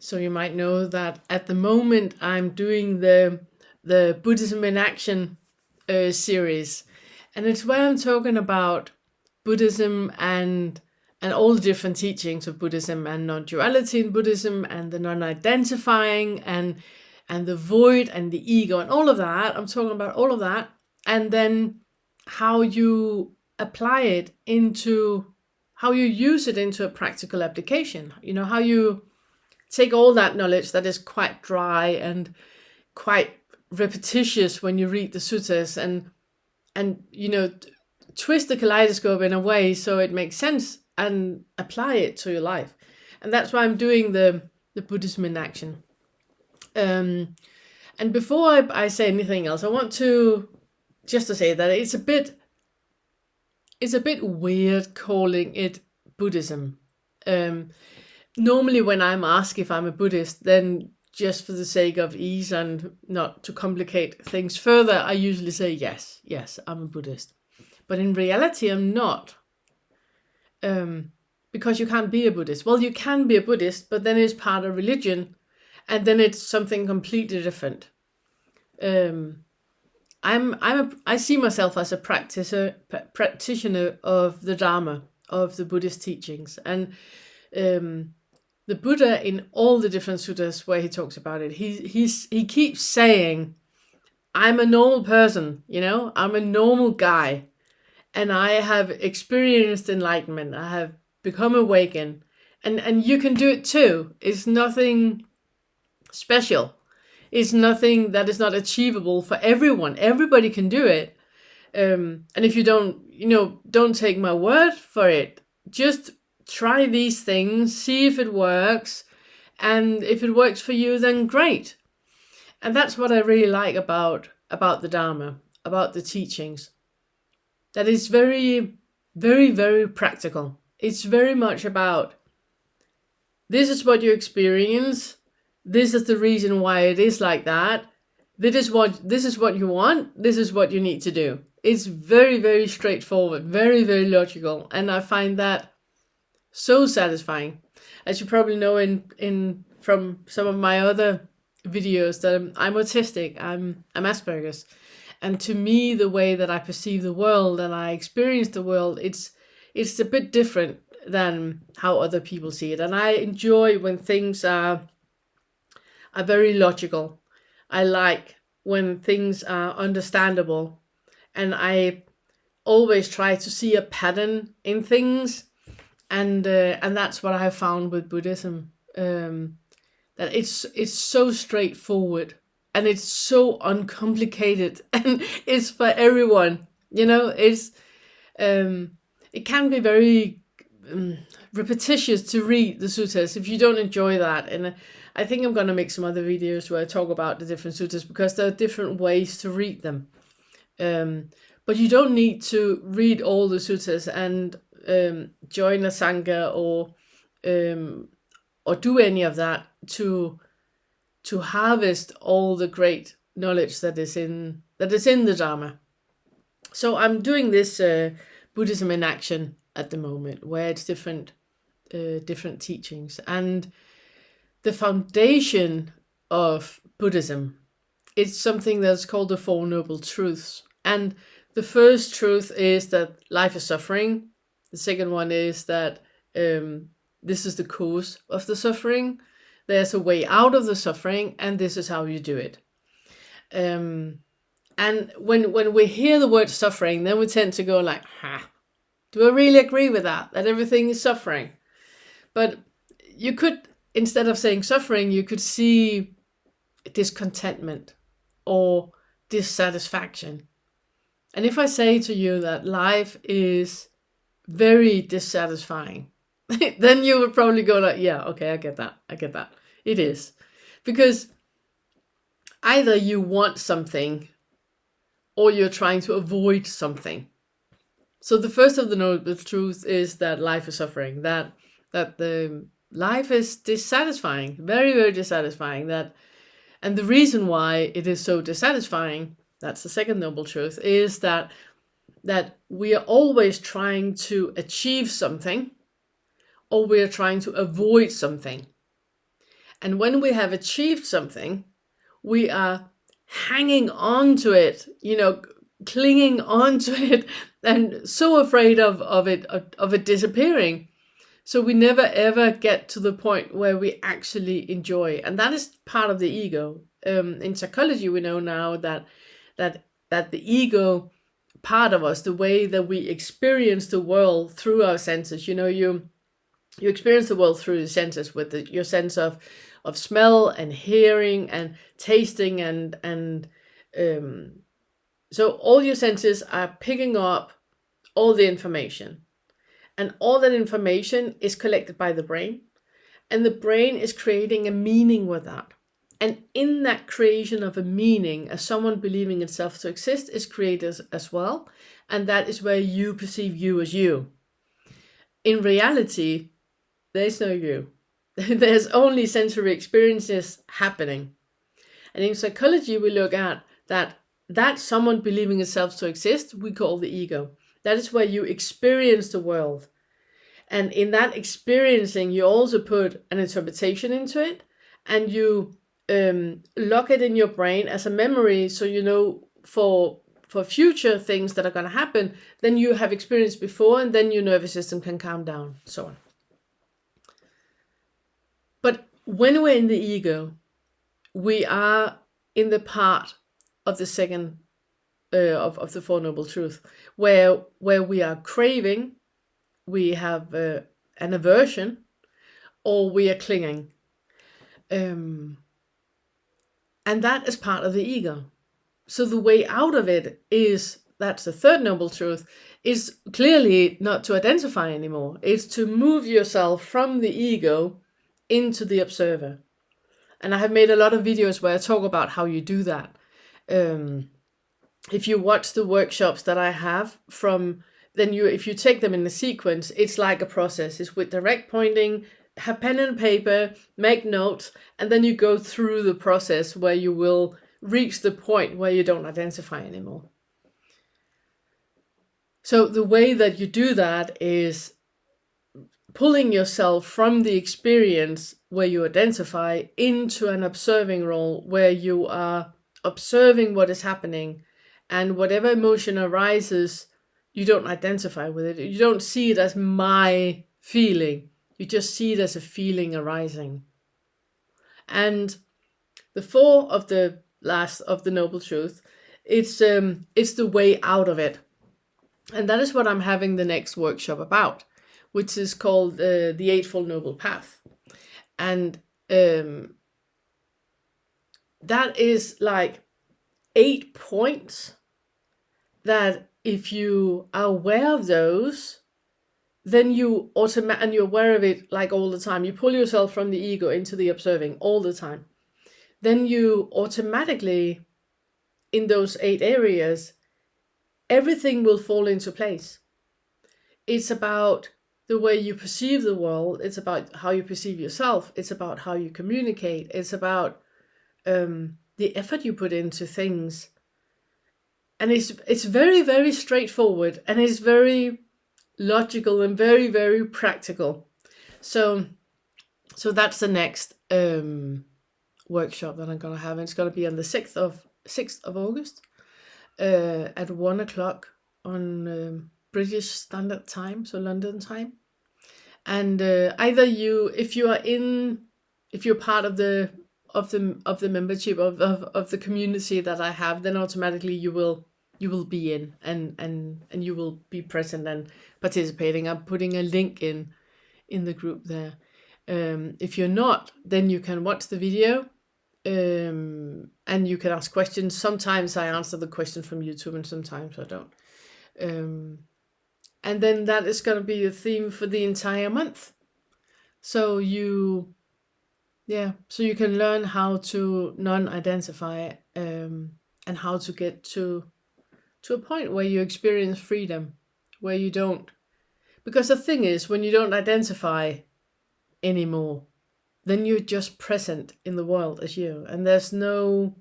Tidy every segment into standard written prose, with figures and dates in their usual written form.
So you might know that at the moment I'm doing the Buddhism in Action series, and it's where I'm talking about Buddhism and all the different teachings of Buddhism and non-duality in Buddhism and the non-identifying and the void and the ego and all of that. I'm talking about all of that, and then how you apply it into how you use it into a practical application. You know, how you take all that knowledge that is quite dry and quite repetitious when you read the suttas and twist the kaleidoscope in a way so it makes sense and apply it to your life. And that's why I'm doing the Buddhism in Action. And before I say anything else, I want to just to say that it's a bit weird calling it Buddhism. Normally when I'm asked if I'm a Buddhist, then just for the sake of ease and not to complicate things further, I usually say yes, I'm a Buddhist. But in reality, I'm not. Because you can't be a Buddhist. Well, you can be a Buddhist, but then it's part of religion, and then it's something completely different. I see myself as a practitioner of the Dharma, of the Buddhist teachings, and the Buddha, in all the different suttas where he talks about it, he keeps saying, I'm a normal person, I'm a normal guy, and I have experienced enlightenment, I have become awakened, and you can do it too. It's nothing special. It's nothing that is not achievable for everyone. Everybody can do it. And if you don't take my word for it, just try these things, see if it works, and if it works for you, then great. And that's what I really like about the Dharma, about the teachings. That is very, very, very practical. It's very much about, this is what you experience, this is the reason why it is like that, this is what you want, this is what you need to do. It's very, very straightforward, very, very logical, and I find that so satisfying. As you probably know from some of my other videos, that I'm autistic, I'm Asperger's, and to me the way that I perceive the world and I experience the world, it's a bit different than how other people see it, and I enjoy when things are very logical. I like when things are understandable, and I always try to see a pattern in things. And that's what I have found with Buddhism, that it's so straightforward and it's so uncomplicated, and it's for everyone. It's it can be very repetitious to read the suttas if you don't enjoy that. And I think I'm going to make some other videos where I talk about the different suttas, because there are different ways to read them. But you don't need to read all the suttas and join a sangha or do any of that to harvest all the great knowledge that is in the Dharma. So I'm doing this Buddhism in Action at the moment, where it's different teachings, and the foundation of Buddhism, it's something that's called the Four Noble Truths. And the first truth is that life is suffering. The second one is that this is the cause of the suffering. There's a way out of the suffering, and this is how you do it. And when we hear the word suffering, then we tend to go like, do I really agree with that everything is suffering? But you could, instead of saying suffering, you could see discontentment or dissatisfaction. And if I say to you that life is very dissatisfying, then you would probably go like, yeah, okay, I get that. It is. Because either you want something or you're trying to avoid something. So the first of the noble truths is that life is suffering, that the life is dissatisfying, very, very dissatisfying. And the reason why it is so dissatisfying, that's the second noble truth, is that we are always trying to achieve something, or we are trying to avoid something. And when we have achieved something, we are hanging on to it, clinging on to it, and so afraid of it disappearing. So we never ever get to the point where we actually enjoy, and that is part of the ego. In psychology, we know now that the ego part of us, the way that we experience the world through our senses, you experience the world through the senses, with your sense of smell and hearing and tasting and so all your senses are picking up all the information, and all that information is collected by the brain, and the brain is creating a meaning with that. And in that creation of a meaning, as someone believing itself to exist is created as well, and that is where you perceive you as you. In reality, there's no you. There's only sensory experiences happening. And in psychology, we look at that someone believing itself to exist, we call the ego. That is where you experience the world. And in that experiencing, you also put an interpretation into it, and you lock it in your brain as a memory, so for future things that are going to happen, then you have experienced before, and then your nervous system can calm down, so on. But when we're in the ego, we are in the part of the second of the Four Noble Truths, where we are craving, we have an aversion, or we are clinging. And that is part of the ego. So the way out of it that's the third noble truth, is clearly not to identify anymore. It's to move yourself from the ego into the observer. And I have made a lot of videos where I talk about how you do that. If you watch the workshops that I have if you take them in the sequence, it's like a process. It's with direct pointing, have pen and paper, make notes, and then you go through the process where you will reach the point where you don't identify anymore. So the way that you do that is pulling yourself from the experience where you identify into an observing role, where you are observing what is happening, and whatever emotion arises, you don't identify with it. You don't see it as my feeling. You just see it as a feeling arising. And the four of the last of the Noble Truth, it's the way out of it. And that is what I'm having the next workshop about, which is called the Eightfold Noble Path. And that is like 8 points that if you are aware of those, then you and you're aware of it like all the time. You pull yourself from the ego into the observing all the time. Then you automatically, in those 8 areas, everything will fall into place. It's about the way you perceive the world. It's about how you perceive yourself. It's about how you communicate. It's about the effort you put into things. And it's very, very straightforward, and it's very logical and very, very practical. So that's the next workshop that I'm going to have. And it's going to be on the 6th of August at 1:00 on British Standard Time, so London time. And either if you're part of the membership of the community that I have, then automatically you will be in and you will be present and participating. I'm putting a link in the group there. If you're not, then you can watch the video and you can ask questions. Sometimes I answer the question from YouTube and sometimes I don't. And then that is going to be a theme for the entire month. So you can learn how to non-identify and how to get to a point where you experience freedom, where you don't. Because the thing is, when you don't identify anymore, then you're just present in the world as you, and there's no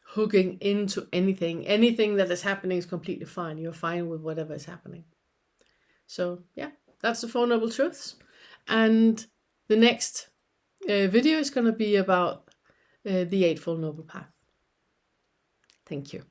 hooking into anything. Anything that is happening is completely fine. You're fine with whatever is happening. So yeah, that's the Four Noble Truths. And the next video is going to be about the Eightfold Noble Path. Thank you.